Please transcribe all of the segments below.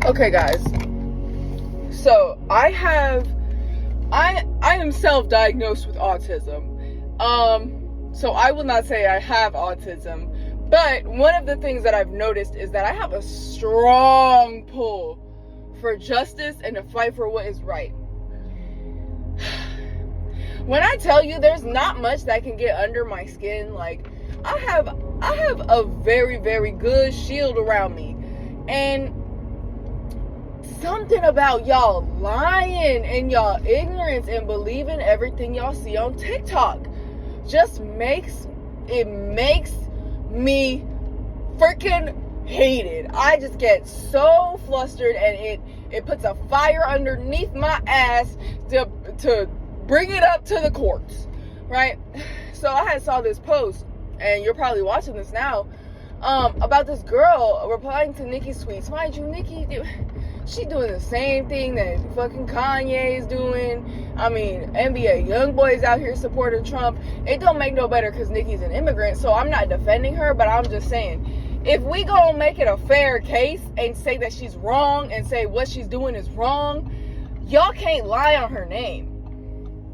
Okay, guys. So I am self-diagnosed with autism. So I will not say I have autism, but one of the things that I've noticed is that I have a strong pull for justice and to fight for what is right. When I tell you there's not much that can get under my skin, like I have a very, very good shield around me. And something about y'all lying and y'all ignorance and believing everything y'all see on TikTok just makes me freaking hate it. I just get so flustered, and it puts a fire underneath my ass to bring it up to the courts, right? So I had saw this post, and you're probably watching this now, about this girl replying to Nicki's tweets. Mind you, Nicki, she doing the same thing that fucking Kanye is doing. I mean, NBA YoungBoy's out here supporting Trump. It don't make no better because Nicki's an immigrant, so I'm not defending her, but I'm just saying, if we gonna make it a fair case and say that she's wrong and say what she's doing is wrong, y'all can't lie on her name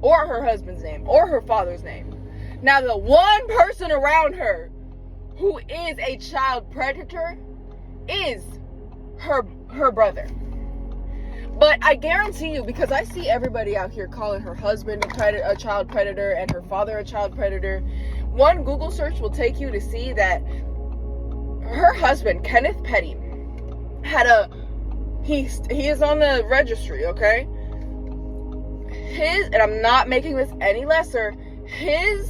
or her husband's name or her father's name. Now, the one person around her who is a child predator is her brother. But I guarantee you, because I see everybody out here calling her husband a child predator and her father a child predator, one Google search will take you to see that her husband, Kenneth Petty, he is on the registry, okay? And I'm not making this any lesser, his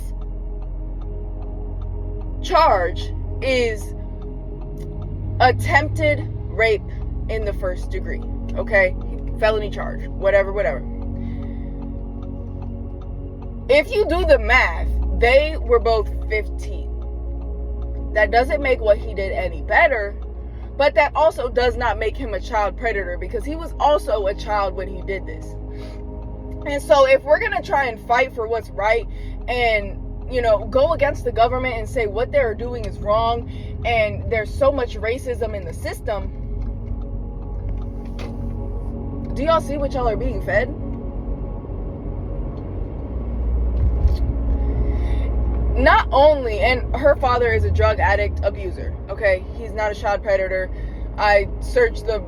charge is attempted rape in the first degree, okay? Felony charge, whatever. If you do the math, they were both 15. That doesn't make what he did any better, but that also does not make him a child predator, because he was also a child when he did this. And so if we're gonna try and fight for what's right and, you know, go against the government and say what they're doing is wrong and there's so much racism in the system, do y'all see what y'all are being fed? Not only, and her father is a drug addict abuser, okay? He's not a child predator. I searched the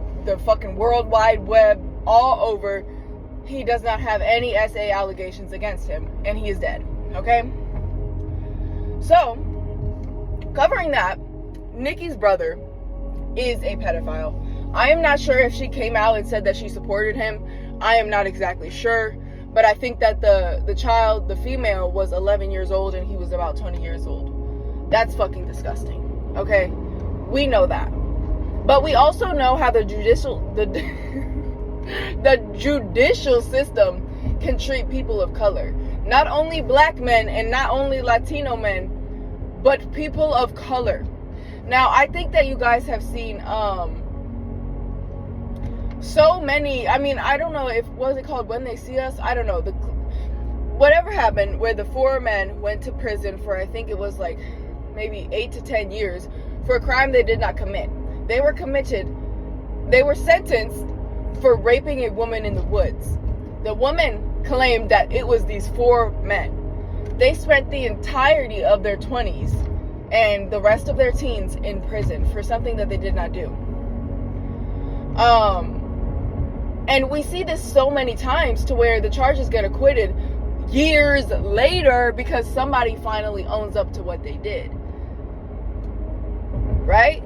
fucking World Wide Web all over. He does not have any SA allegations against him, and he is dead, okay? So, covering that, Nicki's brother is a pedophile. I am not sure if she came out and said that she supported him. I am not exactly sure. But I think that the child, the female, was 11 years old and he was about 20 years old. That's fucking disgusting. Okay? We know that. But we also know how the judicial system can treat people of color. Not only black men and not only Latino men, but people of color. Now, I think that you guys have seen so many, I mean, I don't know if, what was it called, When They See Us? I don't know. Whatever happened where the 4 men went to prison for, I think it was like maybe 8 to 10 years for a crime they did not commit. They were sentenced for raping a woman in the woods. The woman claimed that it was these 4 men. They spent the entirety of their 20s and the rest of their teens in prison for something that they did not do. And we see this so many times to where the charges get acquitted years later because somebody finally owns up to what they did. Right?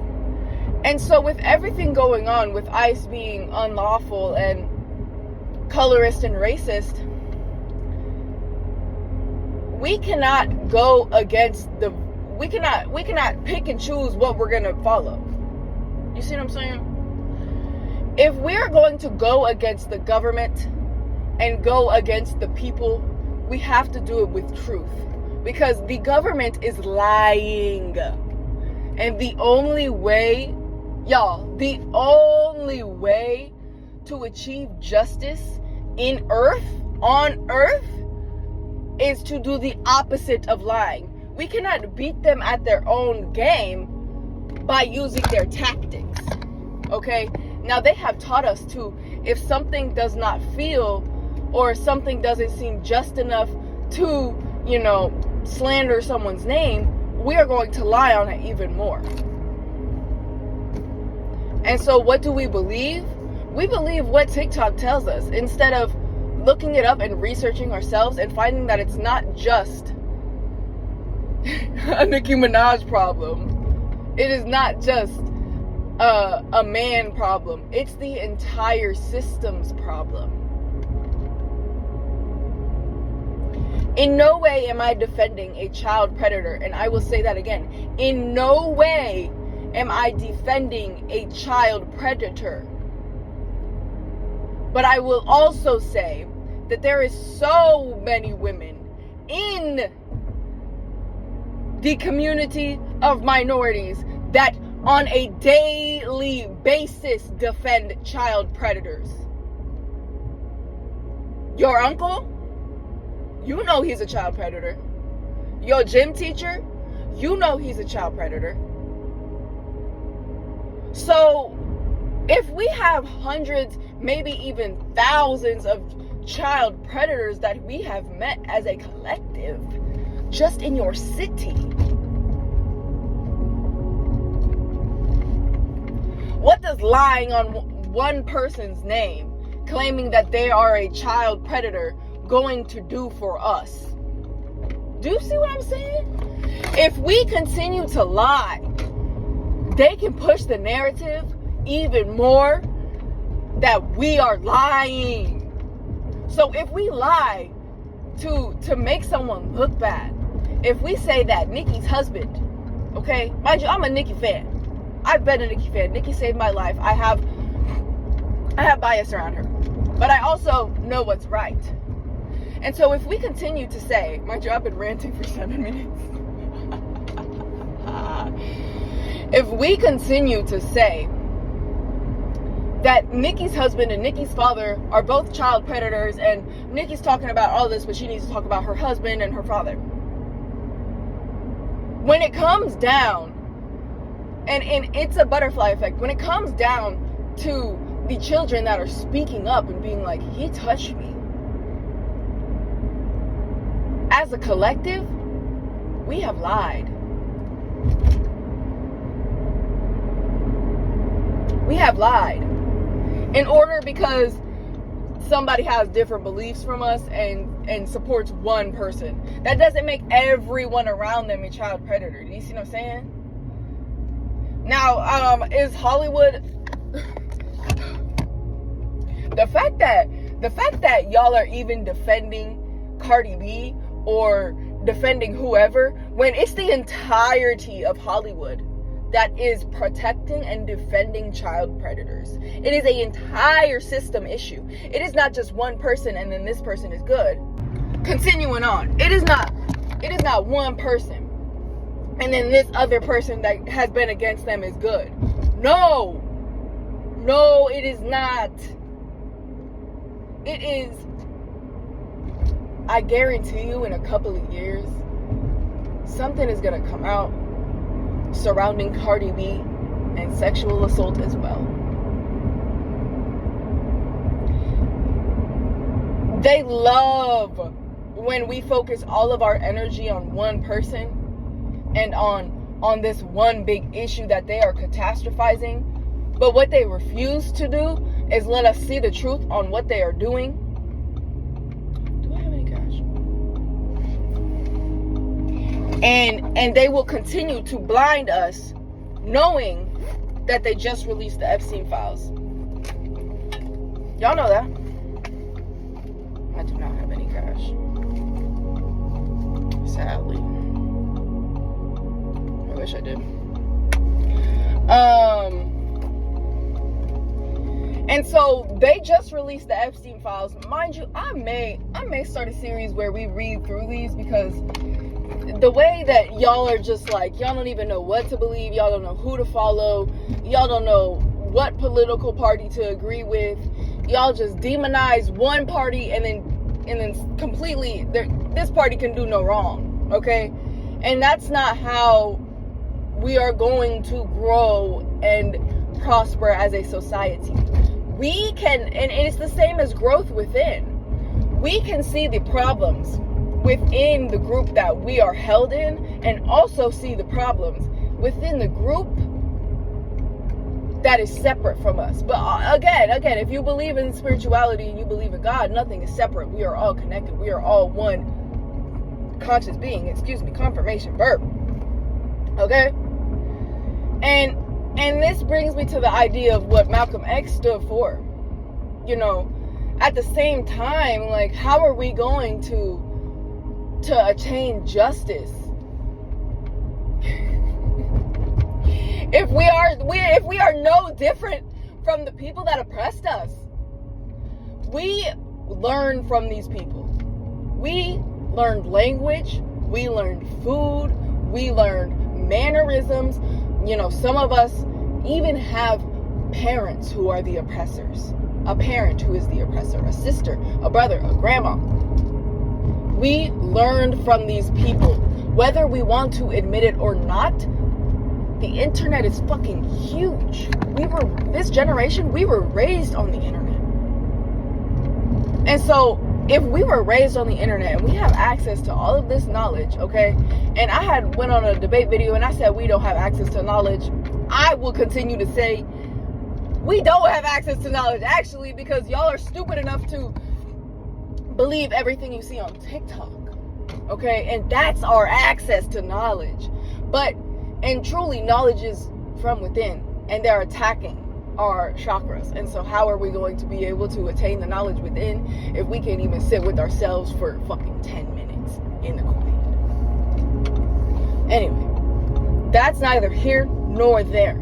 And so with everything going on, with ICE being unlawful and colorist and racist, we cannot go against we cannot pick and choose what we're gonna follow. You see what I'm saying? If we're going to go against the government and go against the people, we have to do it with truth. Because the government is lying. And the only way to achieve justice on earth, is to do the opposite of lying. We cannot beat them at their own game by using their tactics. Okay? Now, they have taught us to, if something does not feel or something doesn't seem just enough to, slander someone's name, we are going to lie on it even more. And so what do we believe? We believe what TikTok tells us instead of looking it up and researching ourselves and finding that it's not just a Nicki Minaj problem. It is not just a man problem. It's the entire system's problem. In no way am I defending a child predator, and I will say that again. In no way am I defending a child predator. But I will also say that there is so many women in the community of minorities that on a daily basis defend child predators. Your uncle, you know he's a child predator. Your gym teacher, you know he's a child predator. So if we have hundreds, maybe even thousands of child predators that we have met as a collective just in your city, what does lying on one person's name, claiming that they are a child predator, going to do for us? Do you see what I'm saying? If we continue to lie, they can push the narrative even more that we are lying. So if we lie to make someone look bad, if we say that Nicki's husband, okay, mind you, I'm a Nicki fan. I've been a Nicki fan. Nicki saved my life. I have bias around her, but I also know what's right. And so if we continue to say, mind you, I've been ranting for 7 minutes. If we continue to say that Nicki's husband and Nicki's father are both child predators, and Nicki's talking about all this, but she needs to talk about her husband and her father. When it comes down, and it's a butterfly effect, when it comes down to the children that are speaking up and being like, he touched me, as a collective, we have lied. We have lied. In order, because somebody has different beliefs from us and supports one person. That doesn't make everyone around them a child predator. Do you see what I'm saying? Now, is Hollywood the fact that y'all are even defending Cardi B or defending whoever, when it's the entirety of Hollywood that is protecting and defending child predators. It is an entire system issue. It is not just one person and then this person is good. Continuing on, it is not one person and then this other person that has been against them is good. No, it is not. It is, I guarantee you, in a couple of years, something is gonna come out surrounding Cardi B and sexual assault as well. They love when we focus all of our energy on one person and on this one big issue that they are catastrophizing. But what they refuse to do is let us see the truth on what they are doing. Do I have any cash? And they will continue to blind us, knowing that they just released the Epstein files. Y'all know that. I do not have any cash, sadly. I wish I did. And so they just released the Epstein files. Mind you, I may start a series where we read through these, because the way that y'all are just like, y'all don't even know what to believe, y'all don't know who to follow, y'all don't know what political party to agree with, y'all just demonize one party and then completely, this party can do no wrong, okay? And that's not how we are going to grow and prosper as a society. We can, and it's the same as growth within. We can see the problems within the group that we are held in, and also see the problems within the group that is separate from us. But again, if you believe in spirituality and you believe in God, nothing is separate. We are all connected. We are all one conscious being. Confirmation verb. Okay? And this brings me to the idea of what Malcolm X stood for. You know, at the same time, like, how are we going to attain justice if we are no different from the people that oppressed us? We learned from these people. We learned language, we learned food, we learned mannerisms. You know, some of us even have parents who are the oppressors. A parent who is the oppressor, a sister, a brother, a grandma. We learned from these people. Whether we want to admit it or not, the internet is fucking huge. This generation, we were raised on the internet. And so, if we were raised on the internet and we have access to all of this knowledge, okay, and I had went on a debate video and I said we don't have access to knowledge, I will continue to say we don't have access to knowledge, actually, because y'all are stupid enough to believe everything you see on TikTok, okay? And that's our access to knowledge. And truly, knowledge is from within, and they're attacking our chakras. And so how are we going to be able to attain the knowledge within if we can't even sit with ourselves for fucking 10 minutes in the quiet? Anyway, that's neither here nor there.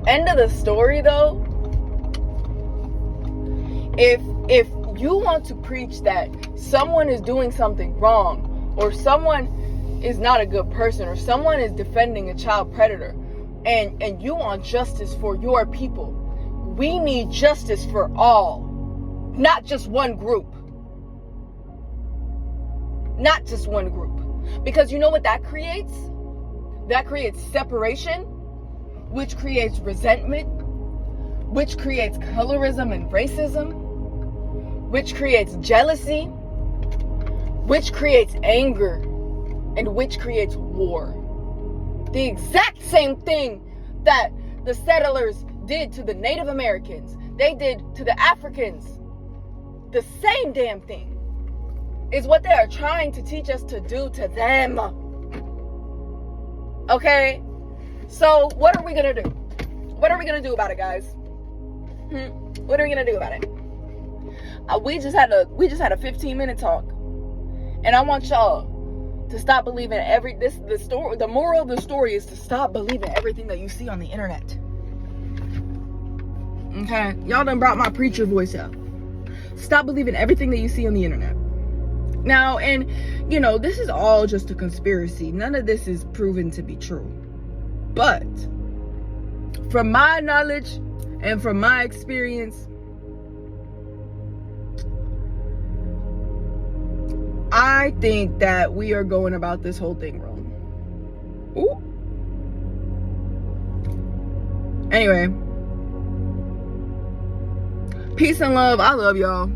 End of the story, though. If you want to preach that someone is doing something wrong, or someone is not a good person, or someone is defending a child predator, and you want justice for your people, we need justice for all, not just one group. Not just one group. Because you know what that creates? That creates separation, which creates resentment, which creates colorism and racism, which creates jealousy, which creates anger, and which creates war. The exact same thing that the settlers did to the Native Americans, they did to the Africans. The same damn thing is what they are trying to teach us to do to them. Okay? So what are we gonna do? What are we gonna do about it, guys? What are we gonna do about it? We just had a 15-minute talk, and I want y'all to stop believing the moral of the story is to stop believing everything that you see on the internet. Okay? Y'all done brought my preacher voice out. Stop believing everything that you see on the internet. Now, and you know, this is all just a conspiracy. None of this is proven to be true. But from my knowledge and from my experience, I think that we are going about this whole thing wrong. Ooh. Anyway, peace and love. I love y'all.